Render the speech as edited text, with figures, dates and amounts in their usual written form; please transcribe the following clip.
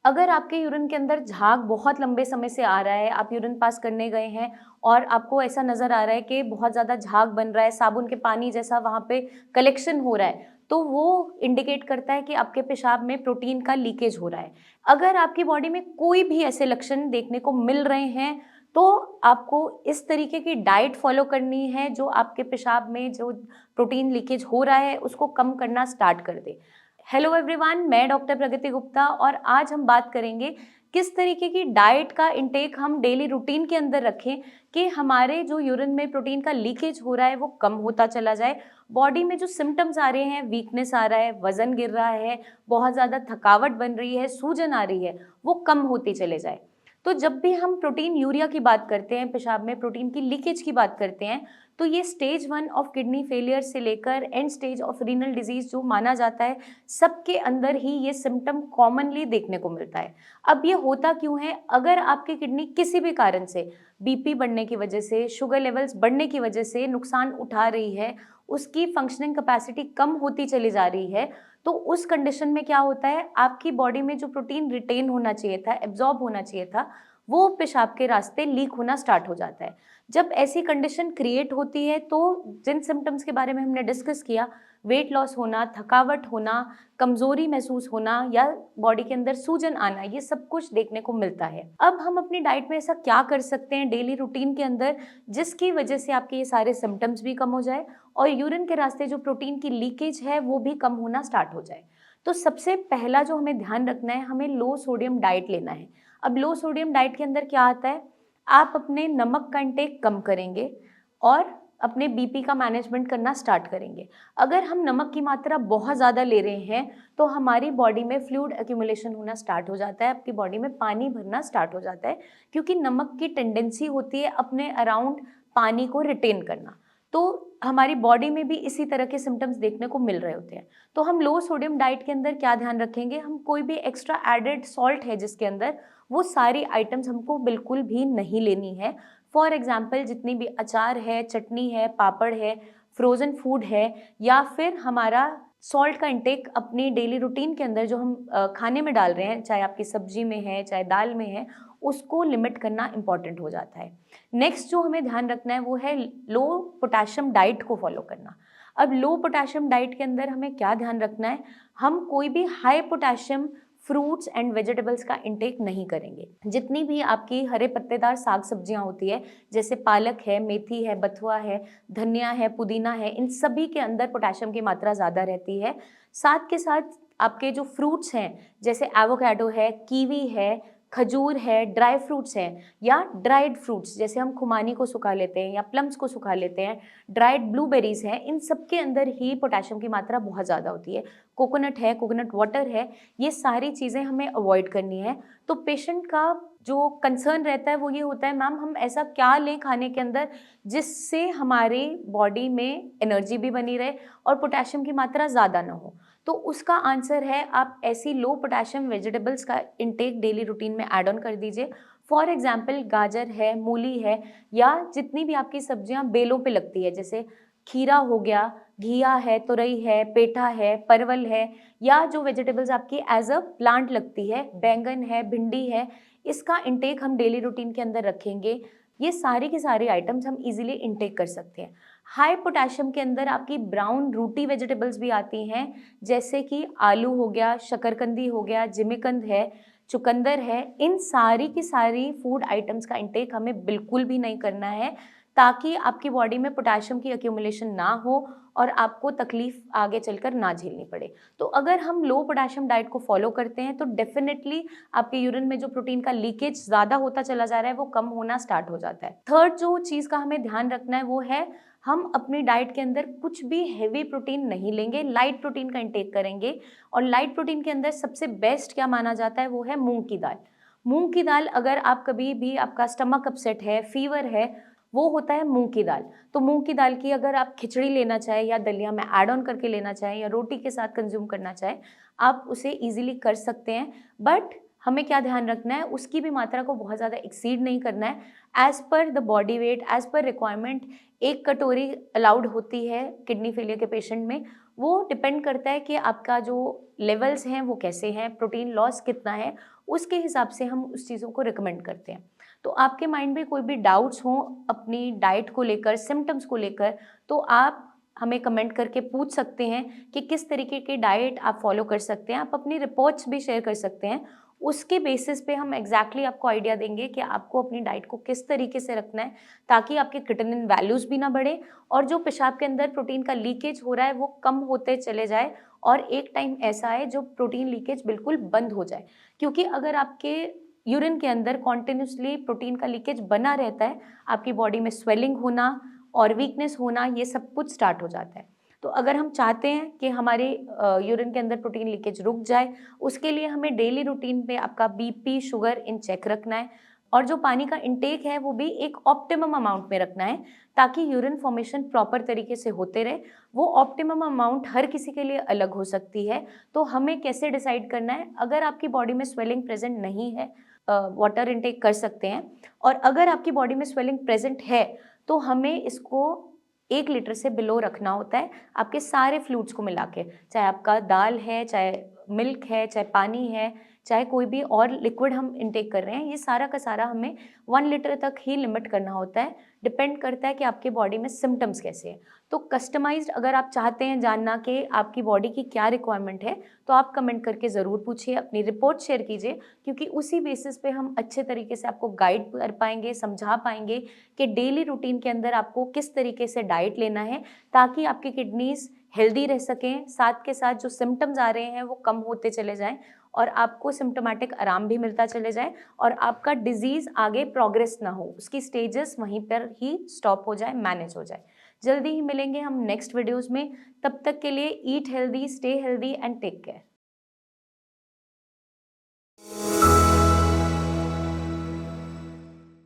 अगर आपके यूरिन के अंदर झाग बहुत लंबे समय से आ रहा है, आप यूरिन पास करने गए हैं और आपको ऐसा नज़र आ रहा है कि बहुत ज़्यादा झाग बन रहा है, साबुन के पानी जैसा वहाँ पे कलेक्शन हो रहा है, तो वो इंडिकेट करता है कि आपके पेशाब में प्रोटीन का लीकेज हो रहा है। अगर आपकी बॉडी में कोई भी ऐसे लक्षण देखने को मिल रहे हैं, तो आपको इस तरीके की डाइट फॉलो करनी है जो आपके पेशाब में जो प्रोटीन लीकेज हो रहा है, उसको कम करना स्टार्ट कर दे। हेलो एवरीवन, मैं डॉक्टर प्रगति गुप्ता और आज हम बात करेंगे किस तरीके की डाइट का इंटेक हम डेली रूटीन के अंदर रखें कि हमारे जो यूरिन में प्रोटीन का लीकेज हो रहा है वो कम होता चला जाए। बॉडी में जो सिम्टम्स आ रहे हैं, वीकनेस आ रहा है, वजन गिर रहा है, बहुत ज़्यादा थकावट बन रही है, सूजन आ रही है, वो कम होती चले जाए। तो जब भी हम प्रोटीन यूरिया की बात करते हैं, पेशाब में प्रोटीन की लीकेज की बात करते हैं, तो ये स्टेज 1 ऑफ किडनी फेलियर से लेकर and stage of renal disease जो माना जाता है, सबके अंदर ही ये सिम्टम कॉमनली देखने को मिलता है। अब ये होता क्यों है? अगर आपकी किडनी किसी भी कारण से बीपी बढ़ने की वजह से, शुगर लेवल्स बढ़ने की वजह से नुकसान उठा रही है, उसकी फंक्शनिंग कैपेसिटी कम होती चली जा रही है, तो उस कंडीशन में क्या होता है, आपकी बॉडी में जो प्रोटीन रिटेन होना चाहिए था, एब्जॉर्ब होना चाहिए था, वो पेशाब के रास्ते लीक होना स्टार्ट हो जाता है। जब ऐसी कंडीशन क्रिएट होती है तो जिन सिम्टम्स के बारे में हमने डिस्कस किया, वेट लॉस होना, थकावट होना, कमज़ोरी महसूस होना या बॉडी के अंदर सूजन आना, ये सब कुछ देखने को मिलता है। अब हम अपनी डाइट में ऐसा क्या कर सकते हैं डेली रूटीन के अंदर जिसकी वजह से आपके ये सारे सिम्टम्स भी कम हो जाए और यूरिन के रास्ते जो प्रोटीन की लीकेज है वो भी कम होना स्टार्ट हो जाए। तो सबसे पहला जो हमें ध्यान रखना है, हमें लो सोडियम डाइट लेना है। अब लो सोडियम डाइट के अंदर क्या आता है, आप अपने नमक का इंटेक कम करेंगे और अपने बीपी का मैनेजमेंट करना स्टार्ट करेंगे। अगर हम नमक की मात्रा बहुत ज़्यादा ले रहे हैं तो हमारी बॉडी में फ्लूइड एक्यूमुलेशन होना स्टार्ट हो जाता है, आपकी बॉडी में पानी भरना स्टार्ट हो जाता है, क्योंकि नमक की टेंडेंसी होती है अपने अराउंड पानी को रिटेन करना। तो हमारी बॉडी में भी इसी तरह के सिम्टम्स देखने को मिल रहे होते हैं। तो हम लो सोडियम डाइट के अंदर क्या ध्यान रखेंगे, हम कोई भी एक्स्ट्रा एडेड सॉल्ट है जिसके अंदर, वो सारी आइटम्स हमको बिल्कुल भी नहीं लेनी है। फॉर एग्जाम्पल जितनी भी अचार है, चटनी है, पापड़ है, फ्रोज़न फूड है या फिर हमारा सॉल्ट का इंटेक अपनी डेली रूटीन के अंदर जो हम खाने में डाल रहे हैं, चाहे आपकी सब्जी में है, चाहे दाल में है, उसको लिमिट करना इम्पॉर्टेंट हो जाता है। नेक्स्ट जो हमें ध्यान रखना है वो है लो पोटेशियम डाइट को फॉलो करना। अब लो पोटेशियम डाइट के अंदर हमें क्या ध्यान रखना है, हम कोई भी high potassium fruits and vegetables का इंटेक नहीं करेंगे। जितनी भी आपकी हरे पत्तेदार साग सब्जियां होती है, जैसे पालक है, मेथी है, बथुआ है, धनिया है, पुदीना है, इन सभी के अंदर पोटेशियम की मात्रा ज़्यादा रहती है। साथ के साथ आपके जो फ्रूट्स हैं, जैसे एवोकाडो है, कीवी है, खजूर है, ड्राई फ्रूट्स हैं या ड्राइड फ्रूट्स जैसे हम खुमानी को सुखा लेते हैं या प्लम्स को सुखा लेते हैं, ड्राइड ब्लूबेरीज हैं, इन सब के अंदर ही पोटेशियम की मात्रा बहुत ज़्यादा होती है। कोकोनट है, कोकोनट वाटर है, ये सारी चीज़ें हमें अवॉइड करनी है। तो पेशेंट का जो कंसर्न रहता है वो ये होता है, मैम हम ऐसा क्या लें खाने के अंदर जिससे हमारी बॉडी में एनर्जी भी बनी रहे और पोटेशियम की मात्रा ज़्यादा ना हो। तो उसका आंसर है, आप ऐसी लो पोटेशियम वेजिटेबल्स का इंटेक डेली रूटीन में ऐड ऑन कर दीजिए। फॉर एग्जाम्पल गाजर है, मूली है या जितनी भी आपकी सब्जियां बेलों पे लगती है, जैसे खीरा हो गया, घिया है, तुरई है, पेठा है, परवल है, या जो वेजिटेबल्स आपकी एज अ प्लांट लगती है, बैंगन है, भिंडी है, इसका इंटेक हम डेली रूटीन के अंदर रखेंगे। ये सारी की सारी आइटम्स हम इजीली इंटेक कर सकते हैं। हाई पोटेशियम के अंदर आपकी ब्राउन रूटी वेजिटेबल्स भी आती हैं, जैसे कि आलू हो गया, शकरकंदी हो गया, जिमीकंद है, चुकंदर है। इन सारी की सारी फूड आइटम्स का इंटेक हमें बिल्कुल भी नहीं करना है, ताकि आपकी बॉडी में पोटेशियम की एक्यूमुलेशन ना हो और आपको तकलीफ आगे चलकर ना झेलनी पड़े। तो अगर हम लो पोटेशियम डाइट को फॉलो करते हैं तो डेफिनेटली आपके यूरिन में जो प्रोटीन का लीकेज ज़्यादा होता चला जा रहा है वो कम होना स्टार्ट हो जाता है। थर्ड जो चीज़ का हमें ध्यान रखना है वो है, हम अपनी डाइट के अंदर कुछ भी हेवी प्रोटीन नहीं लेंगे, लाइट प्रोटीन का इंटेक करेंगे। और लाइट प्रोटीन के अंदर सबसे बेस्ट क्या माना जाता है वो है मूंग की दाल। मूंग की दाल, अगर आप कभी भी आपका स्टमक अपसेट है, फीवर है, वो होता है मूंग की दाल। तो मूंग की दाल की अगर आप खिचड़ी लेना चाहें या दलिया में ऐड ऑन करके लेना चाहें या रोटी के साथ कंज्यूम करना चाहें, आप उसे इजीली कर सकते हैं। बट हमें क्या ध्यान रखना है, उसकी भी मात्रा को बहुत ज़्यादा एक्सीड नहीं करना है। As per the body weight, as per requirement 1 कटोरी अलाउड होती है किडनी फेलियर के पेशेंट में। वो डिपेंड करता है कि आपका जो लेवल्स हैं वो कैसे हैं, प्रोटीन लॉस कितना है, उसके हिसाब से हम उस चीज़ों को रिकमेंड करते हैं। तो आपके माइंड में कोई भी डाउट्स हों अपनी डाइट को लेकर, सिम्पटम्स को लेकर, तो आप हमें कमेंट करके पूछ सकते हैं कि किस तरीके की डाइट आप फॉलो कर सकते हैं। आप अपनी रिपोर्ट्स भी शेयर कर सकते हैं। उसके बेसिस पे हम एग्जैक्टली आपको आइडिया देंगे कि आपको अपनी डाइट को किस तरीके से रखना है, ताकि आपके क्रिएटिनिन वैल्यूज़ भी ना बढ़े और जो पेशाब के अंदर प्रोटीन का लीकेज हो रहा है वो कम होते चले जाए और एक टाइम ऐसा आए जो प्रोटीन लीकेज बिल्कुल बंद हो जाए। क्योंकि अगर आपके यूरिन के अंदर कॉन्टिन्यूसली प्रोटीन का लीकेज बना रहता है, आपकी बॉडी में स्वेलिंग होना और वीकनेस होना, ये सब कुछ स्टार्ट हो जाता है। तो अगर हम चाहते हैं कि हमारे यूरिन के अंदर प्रोटीन लीकेज रुक जाए, उसके लिए हमें डेली रूटीन पे आपका बीपी, शुगर इन चेक रखना है और जो पानी का इंटेक है वो भी एक ऑप्टिमम अमाउंट में रखना है, ताकि यूरिन फॉर्मेशन प्रॉपर तरीके से होते रहे। वो ऑप्टिमम अमाउंट हर किसी के लिए अलग हो सकती है, तो हमें कैसे डिसाइड करना है? अगर आपकी बॉडी में स्वेलिंग प्रेजेंट नहीं है, वाटर इनटेक कर सकते हैं, और अगर आपकी बॉडी में स्वेलिंग प्रेजेंट है तो हमें इसको 1 लीटर से बिलो रखना होता है, आपके सारे फ्लूइड्स को मिला के। चाहे आपका दाल है, चाहे मिल्क है, चाहे पानी है, चाहे कोई भी और लिक्विड हम इनटेक कर रहे हैं, ये सारा का सारा हमें 1 लीटर तक ही लिमिट करना होता है। डिपेंड करता है कि आपके बॉडी में सिम्पटम्स कैसे हैं। तो कस्टमाइज़्ड अगर आप चाहते हैं जानना कि आपकी बॉडी की क्या रिक्वायरमेंट है, तो आप कमेंट करके ज़रूर पूछिए, अपनी रिपोर्ट शेयर कीजिए, क्योंकि उसी बेसिस पे हम अच्छे तरीके से आपको गाइड कर पाएँगे, समझा पाएँगे कि डेली रूटीन के अंदर आपको किस तरीके से डाइट लेना है, ताकि आपकी किडनीज़ हेल्दी रह सकें, साथ के साथ जो सिम्पटम्स आ रहे हैं वो कम होते चले जाएँ और आपको सिम्प्टोमेटिक आराम भी मिलता चले जाए और आपका डिज़ीज़ आगे प्रोग्रेस ना हो, उसकी स्टेजेस वहीं पर ही स्टॉप हो जाए, मैनेज हो जाए। जल्दी ही मिलेंगे हम नेक्स्ट वीडियोज़ में, तब तक के लिए eat healthy, stay healthy and take care.